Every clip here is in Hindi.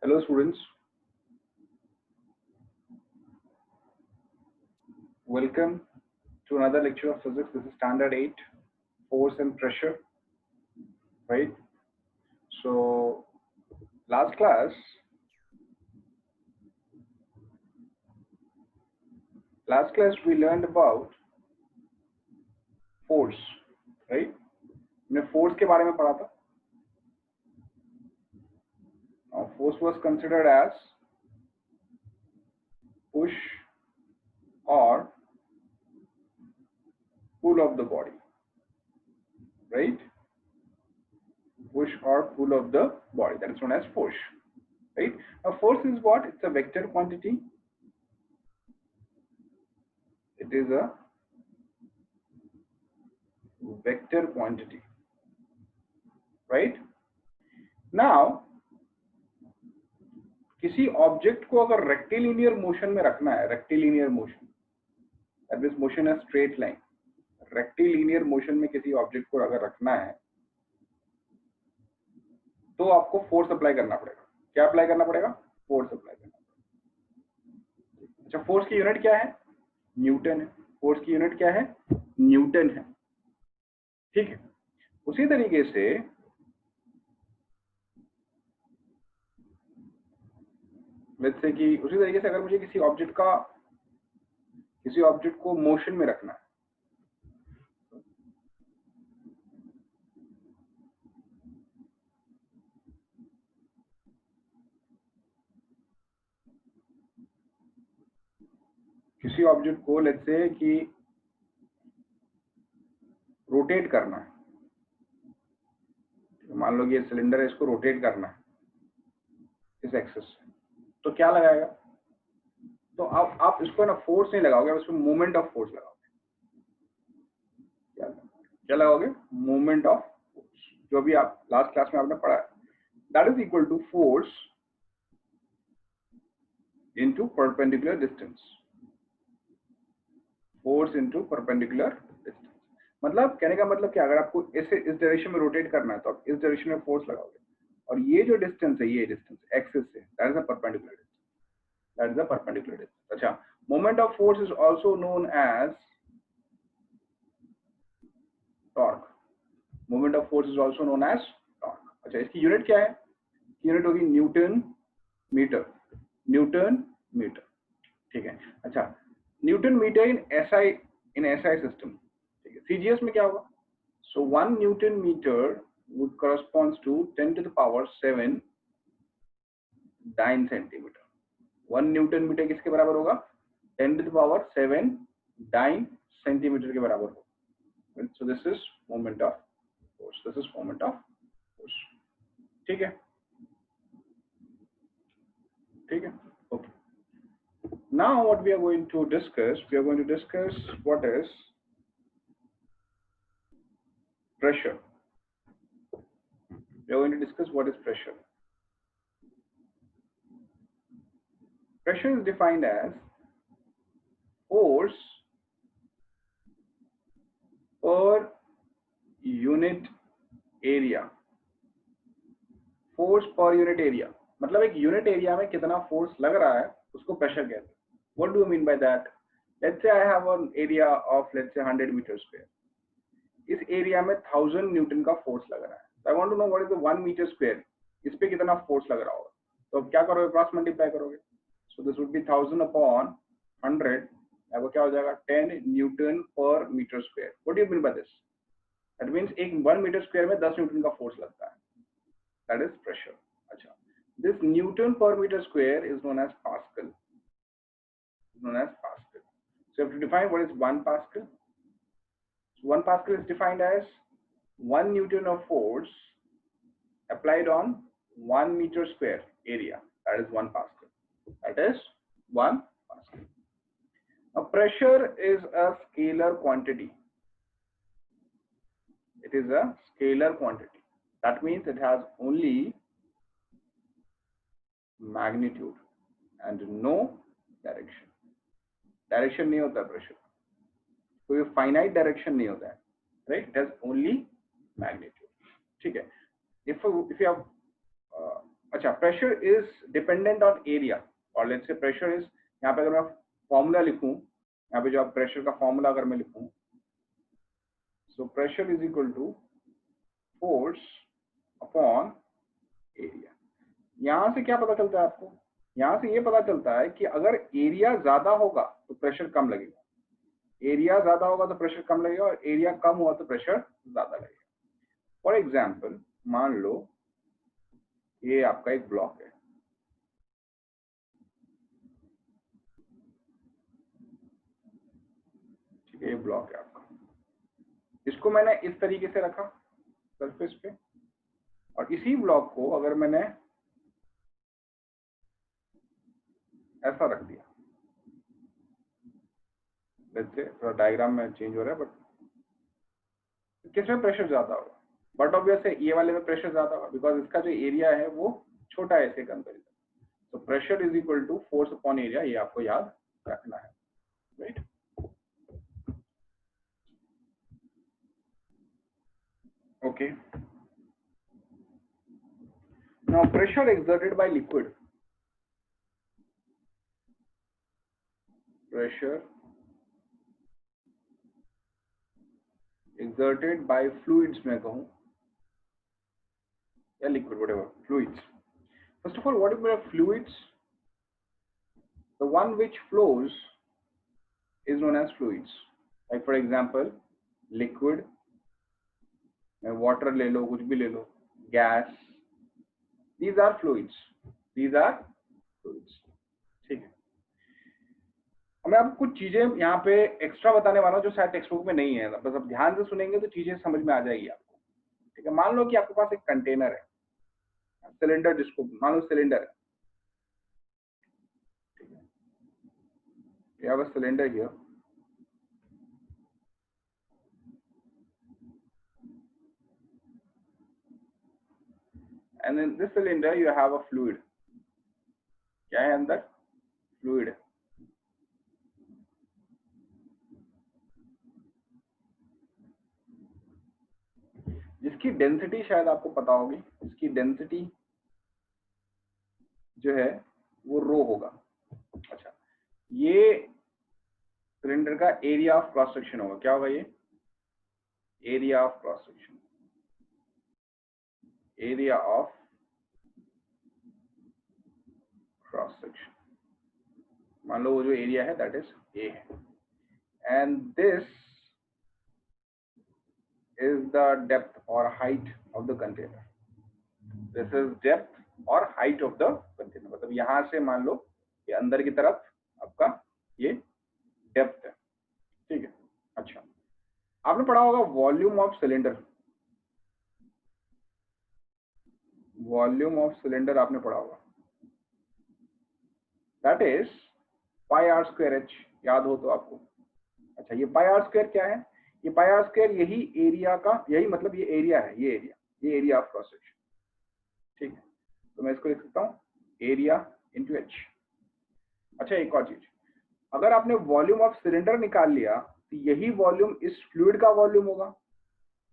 Hello students, welcome to another lecture of physics. This is standard 8, force and pressure, right? So last class we learned about force, right? हमने force के बारे में पढ़ा था. Now force was considered as push or pull of the body, right? Push or pull of the body, that is known as force, right? Now force is what? It's a vector quantity. It is a vector quantity, right? Now किसी ऑब्जेक्ट को अगर रेक्टिलिनियर मोशन में रखना है, rectilinear motion, that means motion है स्ट्रेट लाइन, रेक्टिलिनियर मोशन में किसी ऑब्जेक्ट को अगर रखना है तो आपको फोर्स अप्लाई करना पड़ेगा. क्या अप्लाई करना पड़ेगा? फोर्स अप्लाई करना पड़ेगा. अच्छा, फोर्स की यूनिट क्या है? न्यूटन है. फोर्स की यूनिट क्या है? न्यूटन है. ठीक है. उसी तरीके से अगर मुझे किसी ऑब्जेक्ट को मोशन में रखना है, किसी ऑब्जेक्ट को लेट्स से कि रोटेट करना है, मान लो ये सिलेंडर है, इसको रोटेट करना है इस एक्सिस से, तो क्या लगाएगा? तो आप इसको ना फोर्स नहीं लगाओगे, आप इसमें मोमेंट ऑफ फोर्स लगाओगे. क्या लगाओगे? मोमेंट ऑफ फोर्स, जो भी आप लास्ट क्लास में आपने पढ़ा है. That is equal to force into perpendicular distance. Force into perpendicular distance मतलब कहने का मतलब क्या, अगर आपको ऐसे इस डायरेक्शन में रोटेट करना है तो आप इस डायरेक्शन में फोर्स लगाओगे, और ये जो डिस्टेंस है, ये डिस्टेंस एक्सिस से, that is a perpendicular distance. That is the perpendicular distance. अच्छा, moment of force is also known as torque. Moment of force is also known as torque. अच्छा, इसकी यूनिट क्या है? यूनिट होगी न्यूटन मीटर. Newton metre. ठीक है. अच्छा, newton metre in SI system. ठीक है. CGS में क्या होगा? So 1 newton metre would corresponds to 10 to the power 7 dyne centimetre. 1 newton metre किसके बराबर होगा? 10 to the power 7 dyne centimetre के बराबर होगा. So this is moment of force. This is moment of force. ठीक है. ठीक है. Okay. Now what we are going to discuss? We are going to discuss what is pressure. We are going to discuss what is pressure. Pressure is defined as force per unit area. Force per unit area मतलब एक यूनिट एरिया में कितना फोर्स लग रहा है उसको प्रेशर कहते हैं. What do you mean by that? Let's say I have an area of let's say 100 meter square. इस एरिया में 1000 न्यूटन का फोर्स लग रहा है. I want to know what is the 1 meter square. इस पे कितना फोर्स लग रहा होगा. तो क्या करोगे? क्रॉस मल्टीप्लाई करोगे. So this would be 1000 upon 100. अब क्या हो जाएगा? 10 न्यूटन पर metre square. What do you mean by this? That means एक 1 मीटर स्क्वायर में 10 न्यूटन का फोर्स लगता है. That is pressure. अच्छा, this Newton per meter square is known as Pascal. So you have to define what is 1 Pascal. So 1 Pascal is defined as 1 Newton of force applied on 1 meter square area. That is 1 Pascal. That is 1 Pascal. Now pressure is a scalar quantity. It is a scalar quantity. That means it has only magnitude and no direction. Direction नहीं होता pressure. कोई finite direction नहीं होता है, right? It has only magnitude. ठीक है. If you have अच्छा, pressure is dependent on area, और लेट्स से प्रेशर इज, यहाँ पे अगर मैं फॉर्मूला लिखूं, यहाँ पे जो आप प्रेशर का फॉर्मूला अगर मैं लिखूं, so pressure is equal to force upon area. यहां से क्या पता चलता है आपको? यहां से ये पता चलता है कि अगर एरिया ज्यादा होगा तो प्रेशर कम लगेगा, एरिया ज्यादा होगा तो प्रेशर कम लगेगा, और एरिया कम हुआ तो प्रेशर ज्यादा लगेगा। फॉर एग्जाम्पल, मान लो ये आपका एक ब्लॉक है, ठीक है, ये ब्लॉक है आपका, इसको मैंने इस तरीके से रखा सरफेस पे, और इसी ब्लॉक को अगर मैंने ऐसा रख दिया, जैसे थोड़ा डायग्राम में चेंज हो रहा है, बट किसमें प्रेशर ज्यादा होगा? बट ऑब्वियस है ये वाले में प्रेशर ज्यादा होगा, बिकॉज इसका जो एरिया है वो छोटा है इसके कंपेरिजन। तो pressure is equal to force upon area, ये आपको याद रखना है, right? Okay, now pressure exerted by liquid, pressure exerted by fluids मैं कहूँ, या liquid, whatever, fluids. First of all, what is fluids? The one which flows is known as fluids. Like for example, liquid, water ले लो, कुछ भी ले लो, gas, these are fluids. These are fluids. ठीक है, मैं आपको कुछ चीजें यहाँ पे एक्स्ट्रा बताने वाला हूँ जो शायद टेक्स्ट बुक में नहीं है, बस आप ध्यान से सुनेंगे तो चीजें समझ में आ जाएगी आपको, ठीक है? मान लो कि आपके पास एक कंटेनर है, सिलेंडर, जिसको मान लो सिलेंडर है, ठीक है, you have a cylinder here, and in this cylinder you have a fluid. क्या है अंदर? फ्लूइड है, जिसकी डेंसिटी शायद आपको पता होगी, इसकी डेंसिटी जो है वो रो होगा। अच्छा, ये सिलेंडर का एरिया ऑफ क्रॉस सेक्शन होगा, क्या होगा ये? Area of cross section, area of cross section, मान लो वो जो एरिया है दैट इज ए है, and this is the depth or height of the container. This is depth or height of the container. मतलब यहां से मान लो ये अंदर की तरफ आपका ये डेप्थ है, ठीक है? अच्छा, आपने पढ़ा होगा volume of cylinder, volume of cylinder आपने पढ़ा होगा, that is pi r square h, याद हो तो आपको। अच्छा, ये पाई आर स्क्वायर क्या है? ये पाई आर स्क्वायर यही एरिया का, यही मतलब ये एरिया है, ये एरिया ऑफ क्रॉस सेक्शन, ठीक है? तो मैं इसको लिख सकता हूँ एरिया इंटू एच। अच्छा, एक और चीज, अगर आपने वॉल्यूम ऑफ सिलेंडर निकाल लिया तो यही वॉल्यूम इस फ्लूइड का वॉल्यूम होगा,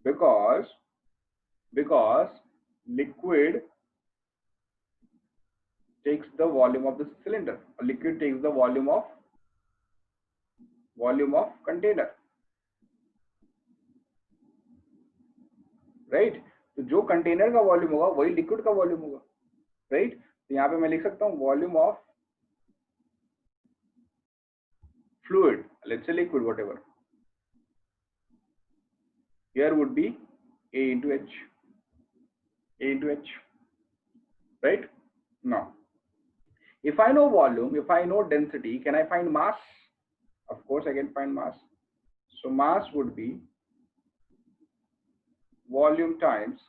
because liquid takes the volume of the cylinder, or liquid takes the volume of container, right? तो जो कंटेनर का वॉल्यूम होगा वही लिक्विड का वॉल्यूम होगा, राइट? तो यहाँ पे मैं लिख सकता हूँ volume of fluid, let's say liquid, whatever, here would be A into H, right? Now, if I know volume, if I know density, can I find mass? Of course I can find mass. So mass would be volume times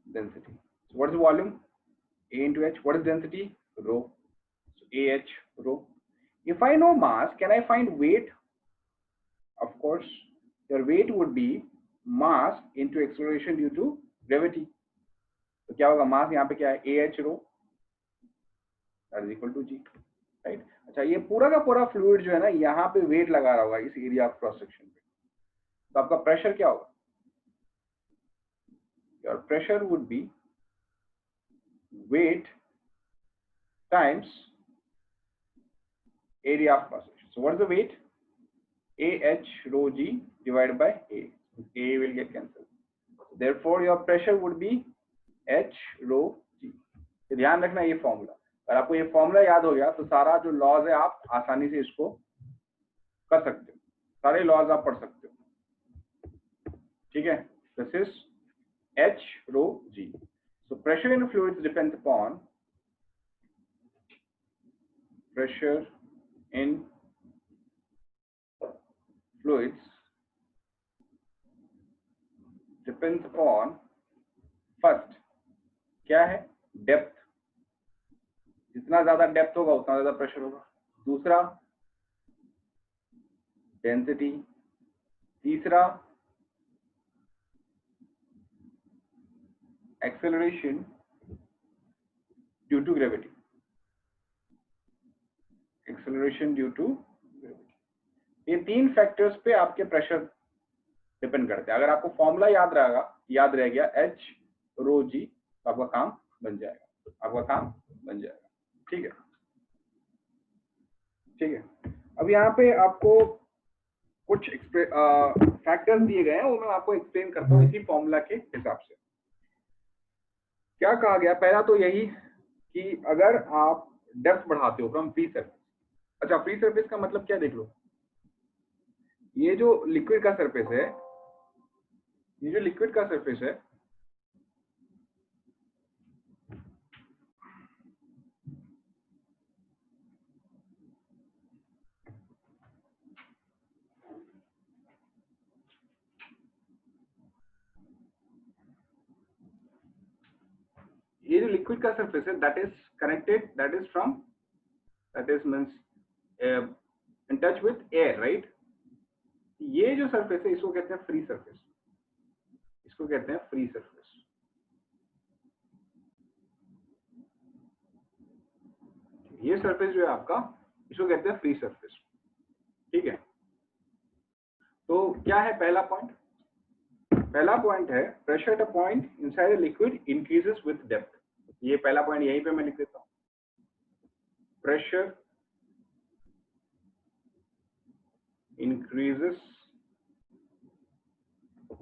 density. So what is volume? A into H. What is density? Rho. So AH, rho. If I know mass, can I find weight? Of course, your weight would be mass into acceleration due to gravity. तो क्या होगा? मास यहाँ पे क्या है? AH rho, that is equal to G, right? अच्छा, ये पूरा का पूरा फ्लूइड जो है ना, यहाँ पे वेट लगा रहा होगा इस एरिया ऑफ क्रॉस सेक्शन पे, तो आपका प्रेशर क्या होगा? Your pressure would be weight times area of cross section. So what is the weight? AH rho G divided by A. A will get cancelled. Therefore your pressure would be H rho G. तो ध्यान रखना ये फॉर्मूला, अगर आपको ये फॉर्मूला याद हो गया तो सारा जो लॉज है आप आसानी से इसको कर सकते हो, सारे लॉज आप पढ़ सकते हो, ठीक है. This is H rho G. So pressure in fluids depends upon pressure in fluids depends upon first क्या है, डेप्थ. जितना ज्यादा डेप्थ होगा उतना ज्यादा प्रेशर होगा. दूसरा डेंसिटी. तीसरा acceleration due to gravity. Acceleration due to gravity. ये तीन फैक्टर्स पे आपके प्रेशर डिपेंड करते हैं. अगर आपको फॉर्मूला याद रह गया H रो G, तो आपका काम बन जाएगा. ठीक है. अब यहाँ पे आपको कुछ फैक्टर्स दिए गए हैं, वो मैं आपको एक्सप्लेन करता हूँ इसी फॉर्मूला के हिसाब से. क्या कहा गया, पहला तो यही कि अगर आप डेप्थ बढ़ाते हो फ्रॉम फ्री सरफेस. अच्छा, फ्री सरफेस का मतलब क्या देख लो. ये जो लिक्विड का सरफेस है, ये जो लिक्विड का सरफेस है that is connected, that is means in touch with air, right. ये जो सरफेस है इसको कहते हैं फ्री सरफेस. ये सरफेस जो है आपका, इसको कहते हैं फ्री सरफेस. ठीक है. तो क्या है पहला पॉइंट है pressure at a point inside the liquid increases with depth. ये पहला पॉइंट यहीं पे मैं लिख देता हूं. Pressure increases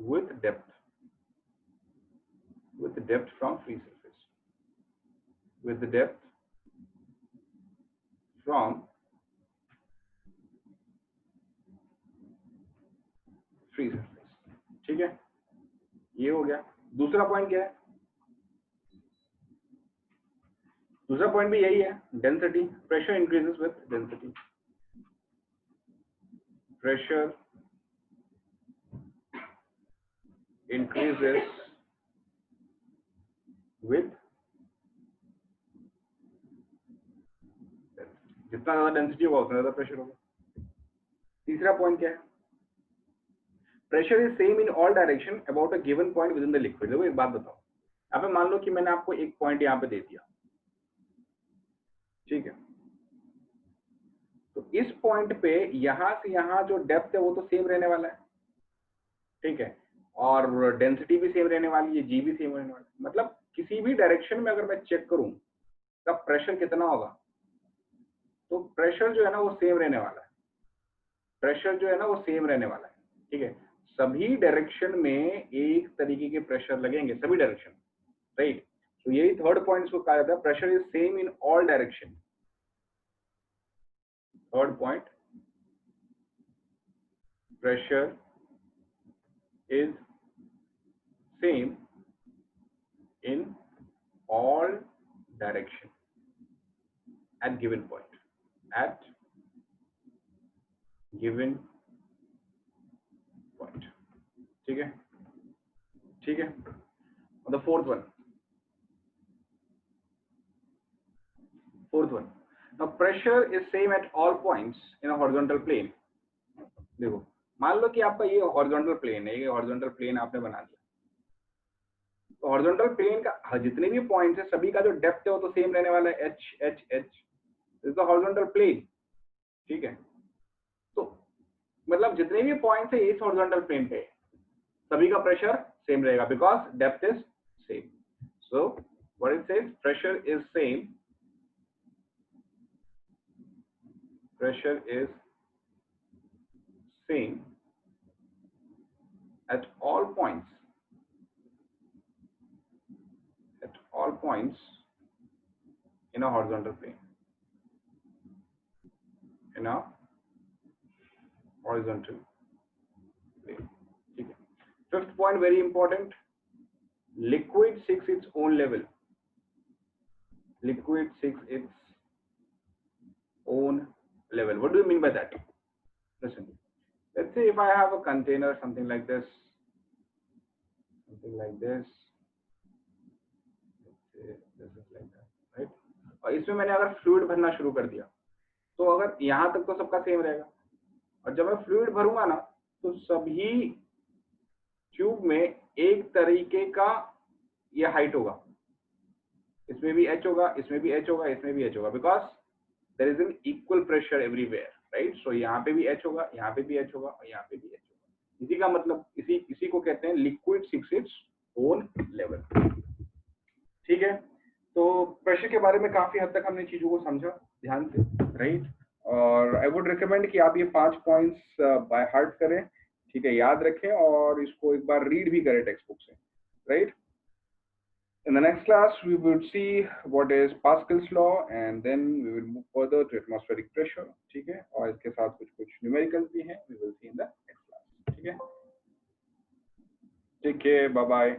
with depth from free surface, with the depth from free surface. ठीक है, ये हो गया. दूसरा पॉइंट क्या है? दूसरा पॉइंट भी यही है, density. Pressure increases with density. Pressure increases with जितना ज्यादा डेंसिटी होगा उतना ज्यादा प्रेशर होगा. तीसरा पॉइंट क्या है? Pressure is same in all direction about a given point with in the liquid. देखो एक बात बताओ, यहाँ पे मान लो कि मैंने आपको एक पॉइंट यहाँ पे दे दिया, ठीक है. तो इस पॉइंट पे यहां से यहां जो डेप्थ है वो तो सेम रहने वाला है, ठीक है, और डेंसिटी भी सेम रहने वाली है, जी भी सेम रहने वाला है. मतलब किसी भी डायरेक्शन में अगर मैं चेक करूं तब प्रेशर कितना होगा, तो प्रेशर जो है ना वो सेम रहने वाला है. ठीक है. सभी डायरेक्शन में एक तरीके के प्रेशर लगेंगे, सभी डायरेक्शन, राइट. तो यही थर्ड पॉइंट इसको कहा जाता है, pressure is same in all direction. Third point, pressure is same in all direction at given point. ठीक है. And the fourth one. Now pressure is same at all points in a horizontal plane. देखो, मान लो कि आपका ये हॉरिजॉन्टल प्लेन है, ये हॉरिजॉन्टल प्लेन आपने बना दिया. तो हॉरिजॉन्टल प्लेन का जितने भी पॉइंट्स है सभी का जो डेप्थ है वो तो सेम रहने वाला है, h h h. This is the horizontal plane. ठीक है. तो मतलब जितने भी पॉइंट्स है इस हॉरिजॉन्टल प्लेन पे सभी का प्रेशर सेम रहेगा because depth is same. So what it says, pressure is same, pressure is same at all points, in a horizontal plane, in a horizontal plane. ठीक है. Fifth point, very important, liquid seeks its own level. Liquid seeks its own level. What do you mean by that? Listen, let's say if I have a container, something like this, let's say this is like that, right? और इसमें मैंने अगर फ्लूइड भरना शुरू कर दिया, तो अगर यहाँ तक तो सबका सेम रहेगा, और जब मैं फ्लूइड भरूंगा ना, तो सभी ट्यूब में एक तरीके का ये हाइट होगा, इसमें भी h होगा, इसमें भी h होगा, इसमें भी h होगा, because there is an equal pressure everywhere, right? So यहाँ पे भी h होगा, यहाँ पे भी h होगा, और यहाँ पे भी h होगा. इसी का मतलब, इसी को कहते हैं liquid seeks its own level. ठीक है, तो प्रेशर के बारे में काफी हद तक हमने चीजों को समझा ध्यान से, राइट? और आई वुड रिकमेंड कि आप ये 5 पॉइंट्स बाय हार्ट करें, ठीक है, याद रखें और इसको एक बार रीड भी करें टेक्स्ट बुक से, right? In the next class, we will see what is Pascal's law, and then we will move further to atmospheric pressure. ठीक है, और इसके साथ कुछ numericals भी हैं. We will see in the next class. ठीक है, take care, bye bye.